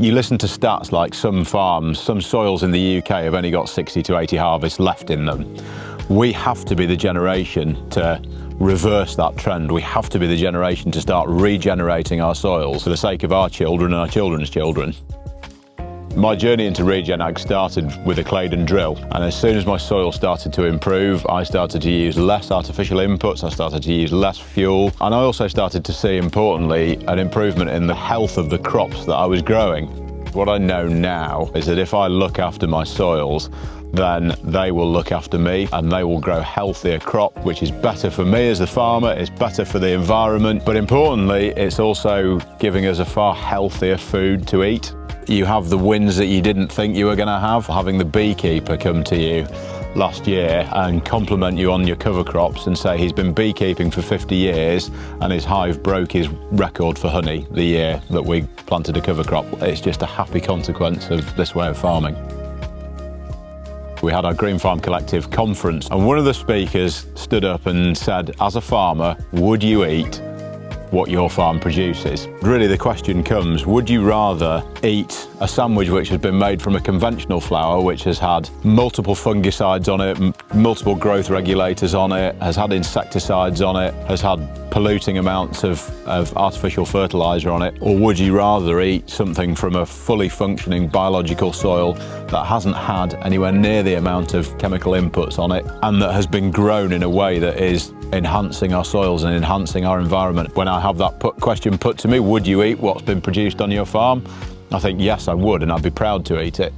You listen to stats like some farms, some soils in the UK have only got 60 to 80 harvests left in them. We have to be the generation to reverse that trend. We have to be the generation to start regenerating our soils for the sake of our children and our children's children. My journey into regen ag started with a Claydon drill, and as soon as my soil started to improve, I started to use less artificial inputs, I started to use less fuel, and I also started to see, importantly, an improvement in the health of the crops that I was growing. What I know now is that if I look after my soils, then they will look after me and they will grow healthier crop, which is better for me as the farmer, it's better for the environment, but importantly, it's also giving us a far healthier food to eat. You have the wins that you didn't think you were going to have. Having the beekeeper come to you last year and compliment you on your cover crops and say he's been beekeeping for 50 years and his hive broke his record for honey the year that we planted a cover crop. It's just a happy consequence of this way of farming. We had our Green Farm Collective conference and one of the speakers stood up and said, as a farmer, would you eat what your farm produces? Really the question comes, would you rather eat a sandwich which has been made from a conventional flour which has had multiple fungicides on it, multiple growth regulators on it, has had insecticides on it, has had polluting amounts of artificial fertiliser on it, or would you rather eat something from a fully functioning biological soil that hasn't had anywhere near the amount of chemical inputs on it and that has been grown in a way that is enhancing our soils and enhancing our environment? When I have that question put to me, would you eat what's been produced on your farm? I think yes, I would, and I'd be proud to eat it.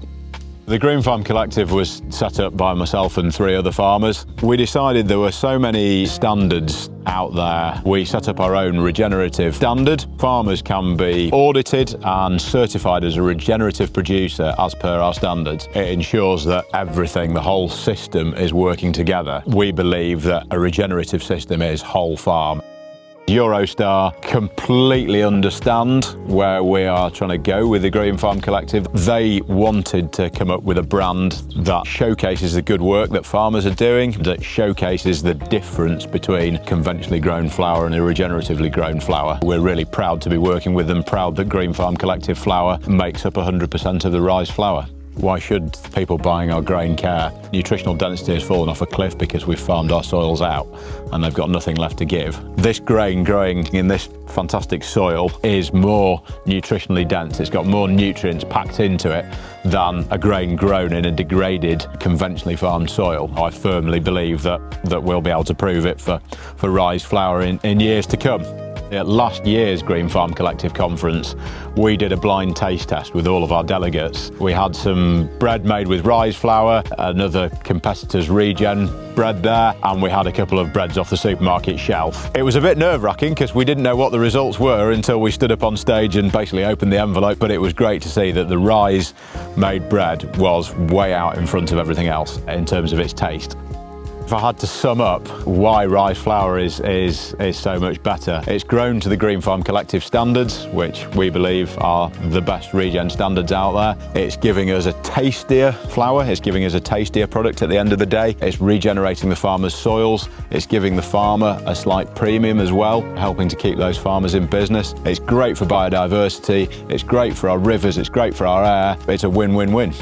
The Green Farm Collective was set up by myself and 3 other farmers. We decided there were so many standards out there. We set up our own regenerative standard. Farmers can be audited and certified as a regenerative producer as per our standards. It ensures that everything, the whole system, is working together. We believe that a regenerative system is whole farm. Eurostar completely understand where we are trying to go with the Green Farm Collective. They wanted to come up with a brand that showcases the good work that farmers are doing, that showcases the difference between conventionally grown flour and a regeneratively grown flour. We're really proud to be working with them, proud that Green Farm Collective flour makes up 100% of the Rise flour. Why should people buying our grain care? Nutritional density has fallen off a cliff because we've farmed our soils out and they've got nothing left to give. This grain growing in this fantastic soil is more nutritionally dense. It's got more nutrients packed into it than a grain grown in a degraded, conventionally farmed soil. I firmly believe that we'll be able to prove it for Rise flour in years to come. At last year's Green Farm Collective conference, we did a blind taste test with all of our delegates. We had some bread made with Rise flour, another competitor's Regen bread there, and we had a couple of breads off the supermarket shelf. It was a bit nerve-wracking because we didn't know what the results were until we stood up on stage and basically opened the envelope, but it was great to see that the Rise made bread was way out in front of everything else in terms of its taste. If I had to sum up why Rise flour is so much better, it's grown to the Green Farm Collective standards, which we believe are the best regen standards out there. It's giving us a tastier flour, it's giving us a tastier product at the end of the day. It's regenerating the farmer's soils, it's giving the farmer a slight premium as well, helping to keep those farmers in business. It's great for biodiversity, it's great for our rivers, it's great for our air. It's a win-win-win.